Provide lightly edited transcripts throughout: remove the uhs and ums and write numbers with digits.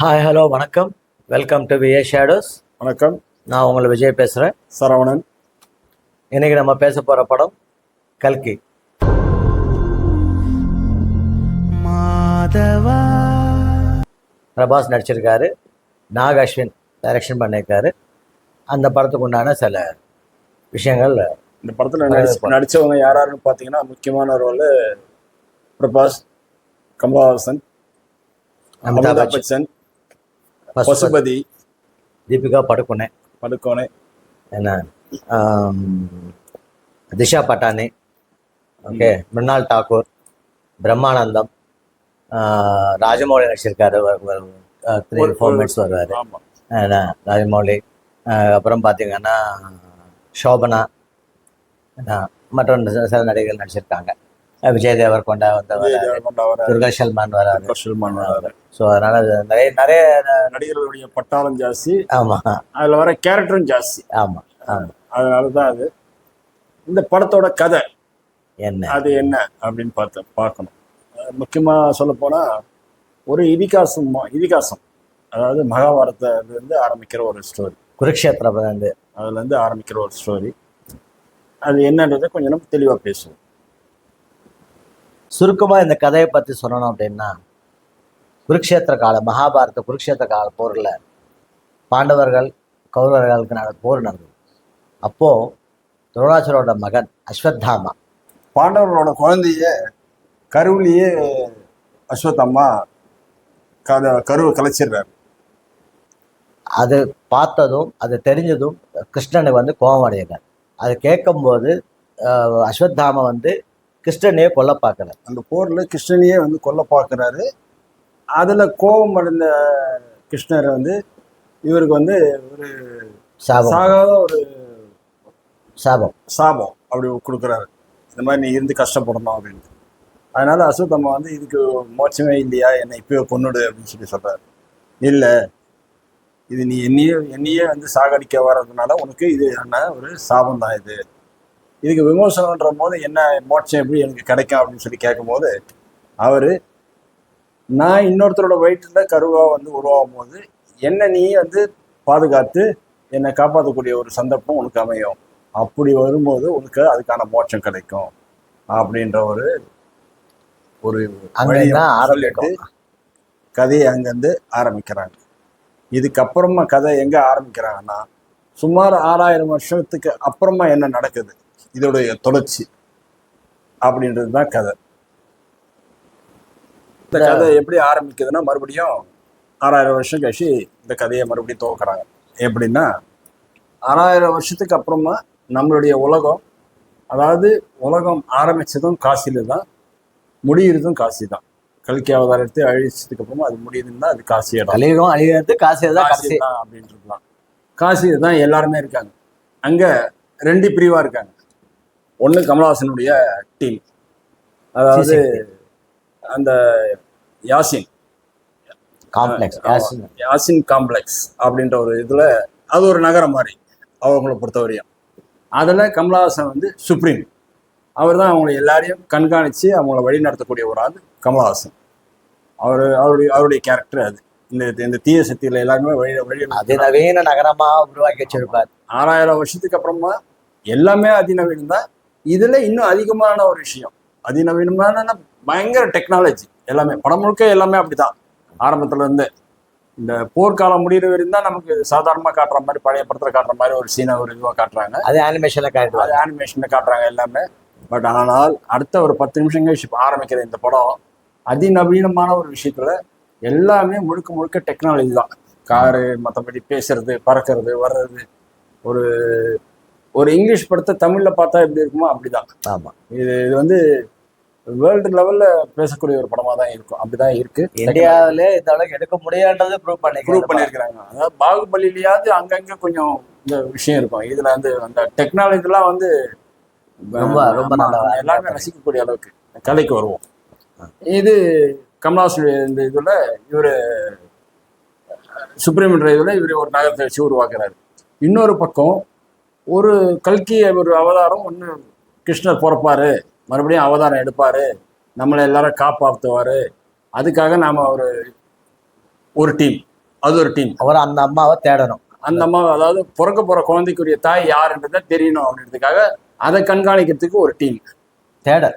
Hi hello வணக்கம். Welcome to VA shadows. வணக்கம். நான் உங்களை விஜய் பேசுகிறேன். சரவணன். இன்றைக்கி நம்ம பேச போகிற படம் கல்கி. மாதவா பிரபாஸ் நடிச்சிருக்காரு, நாக் அஸ்வின் டைரக்ஷன் பண்ணியிருக்காரு. அந்த படத்துக்கு உண்டான சில விஷயங்கள் இந்த படத்தில் நடித்தவங்க யாருன்னு பார்த்தீங்கன்னா, முக்கியமான ரோல் பிரபாஸ், கமலஹாசன், அமிதாப் பச்சன், பசுபதி, தீபிகா படுகோனே, என்ன திஷா பட்டானி, ஓகே, மிருணால் தாக்கூர், பிரம்மானந்தம், ராஜமௌலி நடிச்சிருக்காரு. 3-4 மினிட்ஸ் வருவார். ராஜமௌலி, அப்புறம் பார்த்தீங்கன்னா சோபனா, மற்ற சில நடிகர்கள் நடிச்சிருக்காங்க. விஜய் தேவர்கொண்டா வந்தவர், துர்கா சல்மான் வராரு. ஸோ அதனால நிறைய நடிகர்களுடைய பட்டாளம் ஜாஸ்தி. ஆமாம், அதில் வர கேரக்டரும் ஜாஸ்தி. ஆமாம் ஆமாம். அதனால தான் அது இந்த படத்தோட கதை என்ன அப்படின்னு பார்க்கணும். முக்கியமாக சொல்ல போனால் ஒரு இதிகாசம், அதாவது மகாபாரதத்துலேருந்து ஆரம்பிக்கிற ஒரு ஸ்டோரி, குருக்ஷேத்திரம் அதுலேருந்து ஆரம்பிக்கிற ஒரு ஸ்டோரி. அது என்னன்றதை கொஞ்சம் நம்ம தெளிவாக பேசுவோம். சுருக்கமாக இந்த கதையை பற்றி சொல்லணும் அப்படின்னா, மகாபாரத குருக்ஷேத்திர கால போரில் பாண்டவர்கள் கௌரவர்களுக்கு போர் நடந்தது. அப்போது துரோணாச்சரோட மகன் அஸ்வத்தாமா, பாண்டவர்களோட குழந்தைய கருவிலேயே அஸ்வத்தாமா கருவை கலைச்சிடுறாரு. அது பார்த்ததும் அது தெரிஞ்சதும் கிருஷ்ணனுக்கு கோபம் அடைகிறார். அது கேட்கும்போது அஸ்வத்தாமா கிருஷ்ணனையே கொல்ல பார்க்குறாரு. அந்த போரில் கிருஷ்ணனையே கொல்ல பார்க்குறாரு. அதில் கோபம் அடைந்த கிருஷ்ணர் இவருக்கு ஒரு சாகாத ஒரு சாபம் அப்படி கொடுக்குறாரு. இந்த மாதிரி நீ இருந்து கஷ்டப்படணும் அப்படின்ட்டு. அதனால அஸ்வத்தாமா இதுக்கு மோட்சமே இல்லையா, என்னை இப்போயே கொன்னுடு அப்படின்னு சொல்கிறாரு. இல்லை, இது நீ என்னையே சாகடிக்க வர்றதுனால உனக்கு இது என்ன ஒரு சாபம் தான். இதுக்கு விமர்சனன்ற போது என்ன மோட்சம் எப்படி எனக்கு கிடைக்கும் அப்படின்னு கேட்கும் போது அவர், நான் இன்னொருத்தரோட வயிற்றுல கருவாக உருவாகும் போது என்ன நீ பாதுகாத்து என்னை காப்பாற்றக்கூடிய ஒரு சந்தர்ப்பம் உனக்கு அமையும். அப்படி வரும்போது உனக்கு அதுக்கான மோட்சம் கிடைக்கும் அப்படின்ற ஒரு சொல்லிட்டு கதையை அங்கேருந்து ஆரம்பிக்கிறாங்க. இதுக்கப்புறமா கதை எங்கே ஆரம்பிக்கிறாங்கன்னா, சுமார் 6000 வருஷத்துக்கு அப்புறமா என்ன நடக்குது, இதோடைய தொடர்ச்சி அப்படின்றது தான் கதை. இந்த கதை எப்படி ஆரம்பிக்குதுன்னா, மறுபடியும் 6000 வருஷம் கழிச்சு இந்த கதையை மறுபடியும் துவக்கிறாங்க. எப்படின்னா, 6000 வருஷத்துக்கு அப்புறமா நம்மளுடைய உலகம், அதாவது உலகம் ஆரம்பிச்சதும் காசில தான், முடியறதும் காசி தான். கல்கி அவதாரத்தை அழிச்சதுக்கு அப்புறமா அது முடியுதுன்னா அது காசி இடம். அழிகிறது காசி தான் அப்படின்றதுலாம். காசியில தான் எல்லாருமே இருக்காங்க. அங்க 2 பிரிவா இருக்காங்க. ஒன்று கமலஹாசனுடைய டீம், அதாவது அந்த யாசின் காம்ப்ளெக்ஸ் அப்படின்ற ஒரு இதில், அது ஒரு நகரம் மாதிரி அவங்கள பொறுத்தவரையும். அதில் கமலஹாசன் சுப்ரீம். அவர் தான் அவங்களை எல்லாரையும் கண்காணித்து அவங்கள வழி நடத்தக்கூடிய ஒரு ஆள் கமலஹாசன். அவருடைய கேரக்டர் அது. இந்த தீய சக்தியில் எல்லாருமே வழி அதிநவீன நகரமாக உருவாக்கி வச்சிருப்பார். 6000 வருஷத்துக்கு அப்புறமா எல்லாமே அதிநவீனம் தான். இதுல இன்னும் அதிகமான ஒரு விஷயம், அதிநவீனமான பயங்கர டெக்னாலஜி. எல்லாமே படம் முழுக்க எல்லாமே அப்படிதான். ஆரம்பத்துல இருந்து இந்த போர்க்காலம் முடிகிற வரையும் தான் நமக்கு சாதாரணமா காட்டுற மாதிரி, பழைய படத்துல காட்டுற மாதிரி ஒரு சீனை ஒரு இதுவாக காட்டுறாங்க. அது ஆனிமேஷன்ல காட்டுறாங்க எல்லாமே. பட் ஆனால் அடுத்த ஒரு 10 நிமிஷம் கழிச்சு ஆரம்பிக்கிற இந்த படம் அதிநவீனமான ஒரு விஷயத்துல எல்லாமே முழுக்க டெக்னாலஜி தான். காரு, மற்றபடி பேசுறது, பறக்கிறது, வர்றது. ஒரு இங்கிலீஷ் படத்தை தமிழ்ல பார்த்தா எப்படி இருக்குமோ அப்படிதான். ஆமா, இது வேர்ல்டு லெவல்ல பேசக்கூடிய ஒரு படமா தான் இருக்கும். அப்படிதான் இருக்கு. இந்தியாவிலே இந்த அளவுக்கு எடுக்க முடியாதுன்றதை ப்ரூவ் பண்ணியிருக்கிறாங்க. அதாவது பாகுபலியிலேயாவது அங்கங்க கொஞ்சம் இந்த விஷயம் இருக்கும். இதுல அந்த டெக்னாலஜிலாம் ரொம்ப நல்லா எல்லாருமே ரசிக்கக்கூடிய அளவுக்கு கலைக்கு வருவோம். இது கமலஹாசனுடைய இந்த இதுல இவரு சுப்ரீம் இதுல இவரு ஒரு நகரத்தை வச்சு உருவாக்குறாரு. இன்னொரு பக்கம் ஒரு கல்கி ஒரு அவதாரம் கிருஷ்ணர் பிறப்பாரு, மறுபடியும் அவதாரம் எடுப்பாரு, நம்மளை எல்லாரும் காப்பாற்றுவாரு. அதுக்காக நாம ஒரு டீம் அது ஒரு டீம். அவர் அந்த அம்மாவை தேடணும். அந்த அம்மா அதாவது பிறக்க போற குழந்தைக்குரிய தாய் யாருன்றதை தெரியணும் அப்படின்றதுக்காக அதை கண்காணிக்கிறதுக்கு ஒரு டீம். தேடல்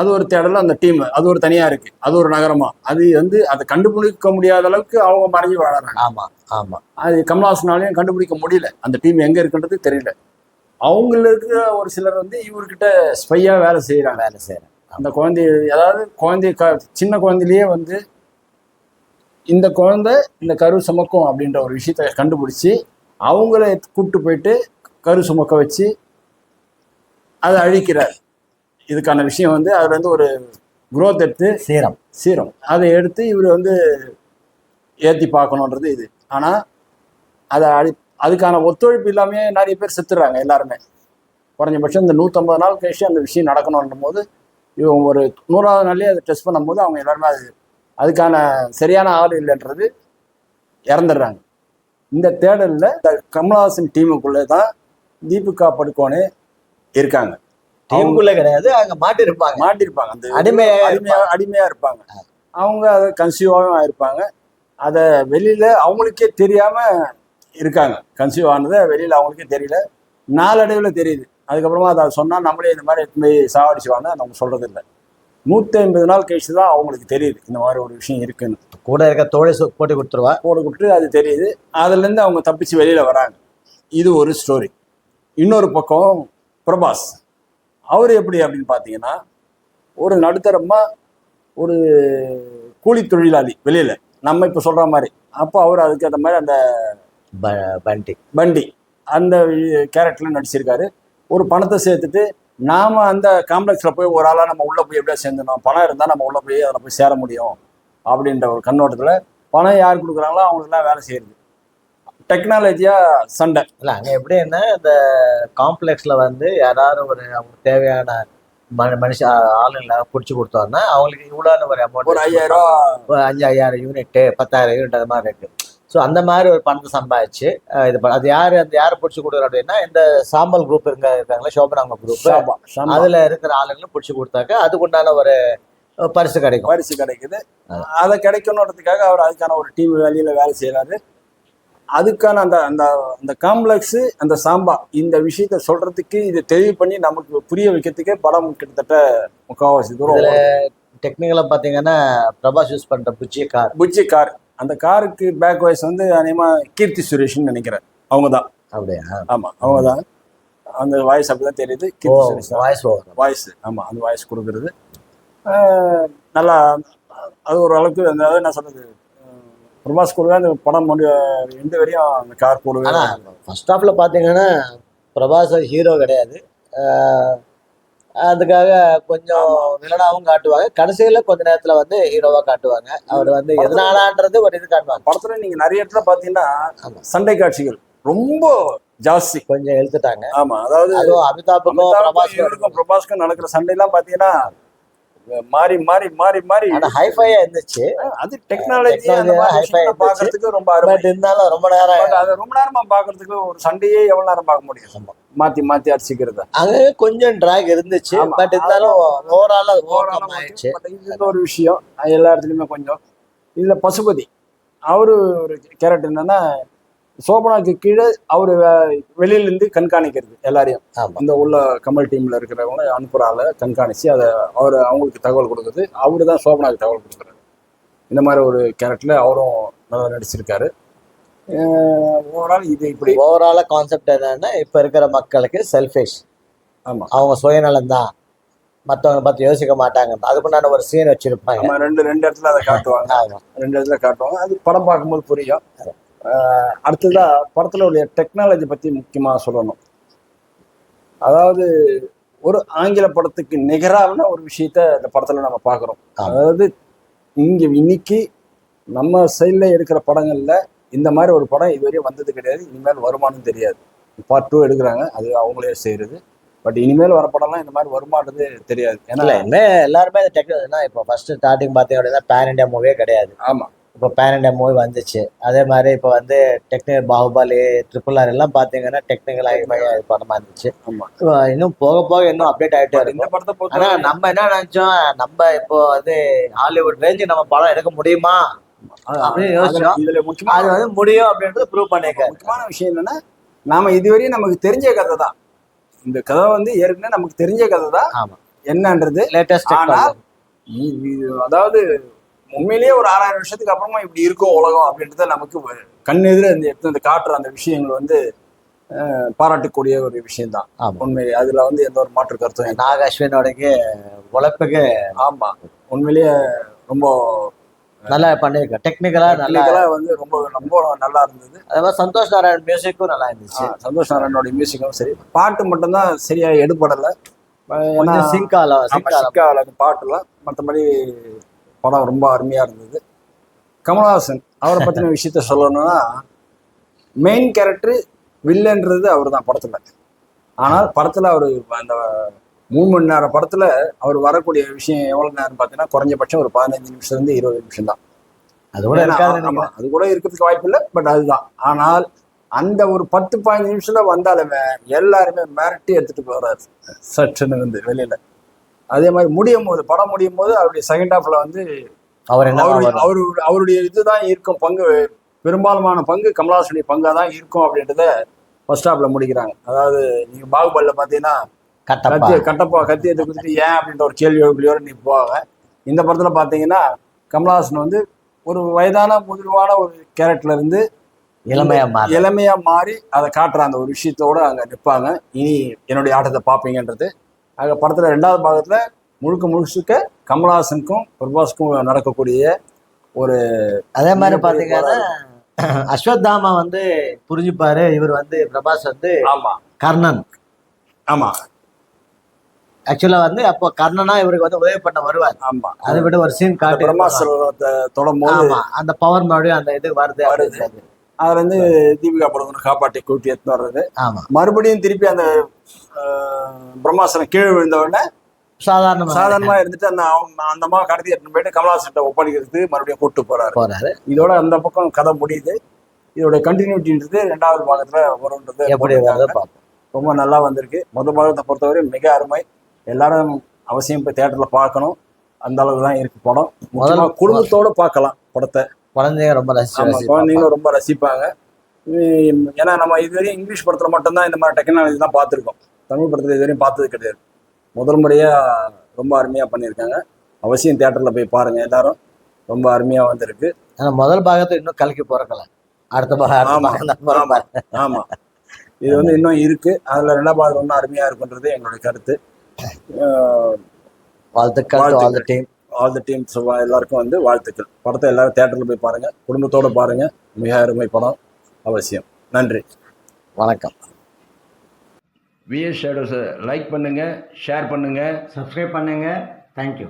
அது ஒரு தேடல். அந்த டீம் அது ஒரு தனியா இருக்கு. அது ஒரு நகரமா. அது வந்து அதை கண்டுபிடிக்க முடியாத அளவுக்கு அவங்க மறைஞ்சு வாழறாங்க. ஆமா ஆமா. அது கமல்ஹாசனாலையும் கண்டுபிடிக்க முடியல. அந்த டீம் எங்க இருக்குன்றது தெரியல. அவங்களுக்கு ஒரு சிலர் வந்து இவர்கிட்ட ஸ்பையா வேலை செய்யறாங்க. அந்த குழந்தை அதாவது சின்ன குழந்தையிலேயே வந்து இந்த குழந்தை இந்த கரு சுமக்கும் அப்படின்ற ஒரு விஷயத்த கண்டுபிடிச்சி அவங்கள கூப்பிட்டு போயிட்டு கரு சுமக்க வச்சு அதை அழிக்கிறார். இதுக்கான விஷயம் வந்து அதுல இருந்து ஒரு குரோத் எடுத்து சீரம் அதை எடுத்து இவர் வந்து ஏற்றி பார்க்கணுன்றது இது. ஆனால் அதை அதுக்கான ஒத்துழைப்பு இல்லாமே நிறைய பேர் செத்துடுறாங்க எல்லாருமே. குறைஞ்சபட்சம் இந்த 150 நாள் கழிச்சு அந்த விஷயம் நடக்கணுன்றும் போது இவங்க ஒரு 100வது நாள்லேயே அதை டெஸ்ட் பண்ணும்போது அவங்க எல்லாருமே அதுக்கான சரியான ஆள் இல்லைன்றது இறந்துடுறாங்க. இந்த தேடலில் இந்த கமல்ஹாசன் டீமுக்குள்ளே தான் தீபிகா படுகோனே இருக்காங்க. டீமுக்குள்ளே கிடையாது, அங்கே மாட்டிருப்பாங்க. அந்த அடிமையா இருப்பாங்க. அவங்க அதை கன்சியூவாகவும் ஆயிருப்பாங்க. அதை வெளியில அவங்களுக்கே தெரியாம இருக்காங்க. கன்சியூவ் ஆனதை வெளியில அவங்களுக்கே தெரியல, நாளடைவில் தெரியுது. அதுக்கப்புறமா அதை சொன்னால் நம்மளே இந்த மாதிரி எடுத்து போய் சாவடிச்சுவாங்க. நம்ம சொல்றது இல்லை. 150 நாள் கழிச்சு தான் அவங்களுக்கு தெரியுது இந்த மாதிரி ஒரு விஷயம் இருக்குன்னு. கூட இருக்க தோழி போட்டு கொடுத்து அது தெரியுது. அதுலேருந்து அவங்க தப்பிச்சு வெளியில வராங்க. இது ஒரு ஸ்டோரி. இன்னொரு பக்கம் பிரபாஸ், அவர் எப்படி அப்படின்னு பார்த்தீங்கன்னா ஒரு நடுத்தரமா ஒரு கூலி தொழிலாளி வெளியில, நம்ம இப்போ சொல்ற மாதிரி. அப்போ அவர் அதுக்கு அந்த மாதிரி அந்த பண்டி அந்த கேரக்டர்ல நடிச்சிருக்காரு. ஒரு பணத்தை சேர்த்துட்டு நாம அந்த காம்ப்ளெக்ஸ்ல போய் ஒரு ஆளா நம்ம உள்ள போய் எப்படியா சேர்ந்துடணும், பணம் இருந்தா நம்ம உள்ள போய் அதில் போய் சேர முடியும் அப்படின்ற ஒரு கண்ணோட்டத்துல பணம் யார் கொடுக்குறாங்களோ அவங்களுக்குலாம் வேலை செய்யுது. டெக்னாலஜியா சண்டை இல்லை. அங்கே எப்படின்னா இந்த காம்ப்ளெக்ஸ்ல வந்து யாராவது ஒரு அவங்களுக்கு தேவையான மனுஷ ஆளுங்களை பிடிச்சி கொடுத்தோம்னா அவங்களுக்கு இவ்வளோன்னு ஒரு அமௌண்ட், ஒரு 5000 ரூபா, 5000 யூனிட்டு, 10,000 யூனிட் அது மாதிரி இருக்கு. ஸோ அந்த மாதிரி ஒரு பணத்தை சம்பாதிச்சு அது யாரை பிடிச்சி கொடுக்குறோம் அப்படின்னா இந்த சாம்பல் குரூப் இருக்காங்களா, சோபனா குரூப், அதுல இருக்கிற ஆளுங்களும் பிடிச்சி கொடுத்தாக்க அதுக்குண்டான ஒரு பரிசு கிடைக்குது. அதை கிடைக்கணுன்றதுக்காக அவர் அதுக்கான ஒரு டீம் வேலையில வேலை செய்யறாரு. அதுக்கான அந்த அந்த அந்த காம்ப்ளெக்ஸ், அந்த சாம்பா இந்த விஷயத்த சொல்றதுக்கு இது தெளிவு பண்ணி நமக்கு புரிய வைக்கிறதுக்கே படம் கிட்டத்தட்ட முக்கால்வாசி தூரம். டெக்னிக்கலா பாத்தீங்கன்னா பிரபாஸ் யூஸ் பண்ற புஜ்ஜி கார், அந்த காருக்கு பேக் வாய்ஸ் வந்து அநேகமா கீர்த்தி சுரேஷ்னு நினைக்கிறேன். அவங்க தான். அப்படியா? ஆமா, அவங்க தான். அந்த வாய்ஸ் அப்படிதான் தெரியுது. கீர்த்தி சுரேஷ் வாய்ஸ். ஆமா, அந்த வாய்ஸ் கொடுக்கறது நல்லா. அது ஒரு அளவுக்கு அந்த என்ன சொல்றது, பிரபாஸ் கூடவே அந்த படம் எந்த வரையும் அந்த கார் கூடவே. ஃபர்ஸ்ட் ஹாஃப்ல பாத்தீங்கன்னா பிரபாஸ் ஹீரோ கிடையாது, அதுக்காக கொஞ்சம் வில்லனாவும் காட்டுவாங்க. கடைசியில கொஞ்ச நேரத்துல வந்து ஹீரோவா காட்டுவாங்க. அவர் வந்து எதனாலன்றது ஒரு இது காட்டுவாங்க. படத்துல நீங்க நிறைய இடத்துல பாத்தீங்கன்னா சண்டை காட்சிகள் ரொம்ப ஜாஸ்தி கொஞ்சம் எழுத்துட்டாங்க. ஆமா, அதாவது அமிதாப்புக்கும் பிரபாஸ்க்கும் நடக்கிற சண்டை எல்லாம் பாத்தீங்கன்னா மாறி மாறி மாறி மாறி ஹைஃபையா இருந்துச்சு. அது டெக்னாலஜி பாக்குறதுக்கு ரொம்ப இருந்தாலும் ரொம்ப நேரம், அது ரொம்ப நேரமா பாக்குறதுக்கு ஒரு சண்டையே எவ்வளவு நேரம் பார்க்க முடியும், மாத்தி மாத்தி அடிச்சுக்கிறது. அது கொஞ்சம் டிராக் இருந்துச்சு. பட் இருந்தாலும் ஓவரால் ஆயிடுச்சு. இந்த ஒரு விஷயம் எல்லா இடத்துலயுமே கொஞ்சம். இதுல பசுபதி அவரு ஒரு கேரக்டர் என்னன்னா, சோபனாக்கு கீழே அவரு வெளியில இருந்து கண்காணிக்கிறது எல்லாரையும். இந்த உள்ள கமல் டீம்ல இருக்கிறவங்க அனுப்புறால கண்காணிச்சு அதை அவங்களுக்கு தகவல் கொடுக்குறது. அவரு தான் சோபனாக்கு தகவல் கொடுக்குறாரு. இந்த மாதிரி ஒரு கேரக்டர்ல அவரும் நல்லா நடிச்சிருக்காரு. ஓவரால் இது இப்படி ஓவரால கான்செப்ட் என்னன்னா, இப்ப இருக்கிற மக்களுக்கு செல்ஃபிஷ். ஆமா, அவங்க சுயநலம் தான், மற்றவங்க பார்த்து யோசிக்க மாட்டாங்க. அதுக்குண்டான ஒரு சீன் வச்சிருப்பாங்க. ரெண்டு இடத்துல அதை காட்டுவாங்க. ரெண்டு இடத்துல காட்டுவாங்க. அது படம் பார்க்கும்போது புரியும். அடுத்ததா படத்துல உள்ள டெக்னாலஜி பத்தி முக்கியமா சொல்லணும். அதாவது ஒரு ஆங்கில படத்துக்கு நிகரான ஒரு விஷயத்த இந்த படத்துல நம்ம பாக்குறோம். அதாவது இன்னைக்கு நம்ம சைட்ல எடுக்கிற படங்கள்ல இந்த மாதிரி ஒரு படம் இதுவரையும் வந்தது கிடையாது. இனிமேல் வருமானம் தெரியாது. பார்ட் 2 எடுக்கிறாங்க, அது அவங்களே செய்யறது. பட் இனிமேல் வர படம்லாம் இந்த மாதிரி வருமானது தெரியாது. ஏன்னா எல்லாருமே டெக்னாலஜி. இப்போ ஃபர்ஸ்ட் ஸ்டார்டிங் பார்த்தீங்க அப்படின்னா பேன் இண்டியா மூவியே கிடையாது. ஆமா, இப்போ பேன் இண்டியா மூவி வந்துச்சு. அதே மாதிரி இப்போ வந்து டெக்னிக்கல் பாகுபலி, RRR எல்லாம் பார்த்தீங்கன்னா டெக்னிக்கல் படமா இருந்துச்சு. இன்னும் போக போக இன்னும் அப்டேட் ஆகிட்டே இருக்கும். ஆனா நம்ம என்ன நினைச்சோம், நம்ம இப்போ வந்து ஹாலிவுட் ரேஞ்சு நம்ம படம் எடுக்க முடியுமா அப்படியே யோசிச்சோம். இதுல அது முக்கியமான வந்து முடியும் அப்படின்றது ப்ரூவ் பண்ணியிருக்காரு. முக்கியமான விஷயம் என்னன்னா, நாம இதுவரையும் நமக்கு தெரிஞ்ச கதை தான். இந்த கதை வந்து ஏற்கனவே நமக்கு தெரிஞ்ச கதை தான் ஆமா, என்னன்றது. லேட்டஸ்ட் ஆனால் அதாவது உண்மையிலேயே ஒரு 6000 வருஷத்துக்கு அப்புறமா இப்படி இருக்கும் உலகம் அப்படின்றத நமக்கு கண் எதிர இந்த காட்டுற அந்த விஷயங்கள் வந்து பாராட்டக்கூடிய ஒரு விஷயம் தான். ஆமா. உண்மையிலே அதுல வந்து எந்த ஒரு மாற்று கருத்தும் இல்லை. நாக அஸ்வினோடைய உழைப்புக்கு ஆமா, உண்மையிலேயே ரொம்ப நல்லா பண்ணியிருக்காரு. டெக்னிக்கலா நல்லா வந்து ரொம்ப ரொம்ப நல்லா இருந்தது. அதே மாதிரி சந்தோஷ் நாராயண் மியூசிக்கும் நல்லா இருந்துச்சு. சந்தோஷ் நாராயணோட மியூசிக்கும் சரி, பாட்டு மட்டும்தான் சரியா எடுபடல. கொஞ்சம் சிங்கால அந்த பாட்டுலாம் மற்றபடி படம் ரொம்ப அருமையா இருந்தது. கமலஹாசன் அவரை பத்தின விஷயத்த சொல்லணும்னா, மெயின் கேரக்டர் வில்லன்றது அவர் தான் படத்துல. ஆனால் படத்துல அவரு அந்த 3 மணி நேரம் படத்துல அவர் வரக்கூடிய விஷயம் எவ்வளவு நேரம் பார்த்தீங்கன்னா, குறைஞ்சபட்சம் ஒரு 15 நிமிஷம் இருந்து 20 நிமிஷம் தான். அது கூட இருக்காது. அது கூட இருக்கிறதுக்கு வாய்ப்பு இல்லை, பட் அதுதான். ஆனால் அந்த ஒரு 10-15 நிமிஷத்துல வந்தாலுமே எல்லாருமே மிரட்டி எடுத்துட்டு போறாரு சட்டுன்னு வந்து வெளியில. அதே மாதிரி படம் முடியும் போது அவருடைய செகண்ட் ஹாஃப்ல வந்து அவருடைய இதுதான் இருக்கும் பங்கு, பெரும்பாலுமான பங்கு கமலஹாசனுடைய பங்கா தான் இருக்கும் அப்படின்றத ஃபர்ஸ்ட் ஹாஃப்ல முடிக்கிறாங்க. அதாவது நீங்க பாகுபலில பாத்தீங்கன்னா கத்தி எடுத்து கொடுத்துட்டு ஏன் அப்படின்ற ஒரு கேள்வியோட நீ போவாங்க. இந்த படத்துல பாத்தீங்கன்னா கமலஹாசன் வந்து ஒரு வயதான முதிர்வான ஒரு கேரக்டர்ல இருந்து இளமையா மாறி அதை காட்டுற அந்த ஒரு விஷயத்தோட அங்க நிற்பாங்க. இனி என்னுடைய ஆட்டத்தை பார்ப்பீங்கன்றது. ஆக படத்துல 2வது பாகத்துல முழுக்க கமலஹாசனுக்கும் பிரபாஸ்க்கும் நடக்கக்கூடிய ஒரு அதே மாதிரி பாத்தீங்கன்னா அஸ்வத்தாமா வந்து புரிஞ்சுப்பாரு. இவர் வந்து பிரபாஸ் வந்து ஆமா கர்ணன். ஆமா, ஆக்சுவலா வந்து அப்போ கர்ணனா இவருக்கு வந்து உதவி பண்ண வருவார். ஆமா, அதை விட ஒரு சீன் காட்டி பிரம்மாஸ்திரத்தை தொடும் போது அந்த பவர் மறுபடியும் அந்த இது வருது. அதுல இருந்து தீபிகா படுகோனை காப்பாற்றி கூட்டி எடுத்து வர்றது. ஆமா, மறுபடியும் திருப்பி அந்த பிரம்மாஸ்திரம் கீழே விழுந்த உடனே சாதாரணமா இருந்துட்டு அந்த அம்மா கடத்தி எடுத்துன்னு போயிட்டு கமலஹாசன் ஒப்படைக்கிறது மறுபடியும் கூட்டு போறாரு. இதோட அந்த பக்கம் கதை முடியுது. இதோட கண்டினியூட்டின்றது 2வது பாகத்துல வரும்ன்றது எப்படி ரொம்ப நல்லா வந்திருக்கு. முதல் பாகத்தை பொறுத்தவரை மிக அருமை. எல்லாரும் அவசியம் போய் தியேட்டர்ல பார்க்கணும். அந்த அளவுக்கு தான் இருக்கு படம். முதல்ல குடும்பத்தோட பார்க்கலாம் படத்தை. குழந்தைங்களும் ரொம்ப ரசிப்பாங்க. ஏன்னா நம்ம இதுவரையும் இங்கிலீஷ் படத்துல மட்டும்தான் இந்த மாதிரி டெக்னாலஜி தான் பார்த்துருக்கோம். தமிழ் படத்துல இதுவரையும் பார்த்தது கிடையாது. முதல் முறையா ரொம்ப அருமையா பண்ணியிருக்காங்க. அவசியம் தியேட்டர்ல போய் பாருங்க எல்லாரும். ரொம்ப அருமையா வந்திருக்கு. முதல் பாகத்தை இன்னும் கலக்கி பிறக்கல. அடுத்த பாகம் ஆமா, இது வந்து இன்னும் இருக்கு. அதுல 2வது பாகம் இன்னும் அருமையா இருக்குன்றது எங்களுடைய கருத்து. வாழ்த்துக்கள் ஆல் தி டீம் எல்லாருக்கும் வந்து வாழ்த்துக்கள். படத்தை எல்லாரும் தியேட்டர்ல போய் பாருங்க, குடும்பத்தோட பாருங்க. மிக அருமை படம். அவசியம். நன்றி, வணக்கம். விஎஸ் ஷேடோஸை லைக் பண்ணுங்க, ஷேர் பண்ணுங்க, சப்ஸ்கிரைப் பண்ணுங்க. தேங்க்யூ.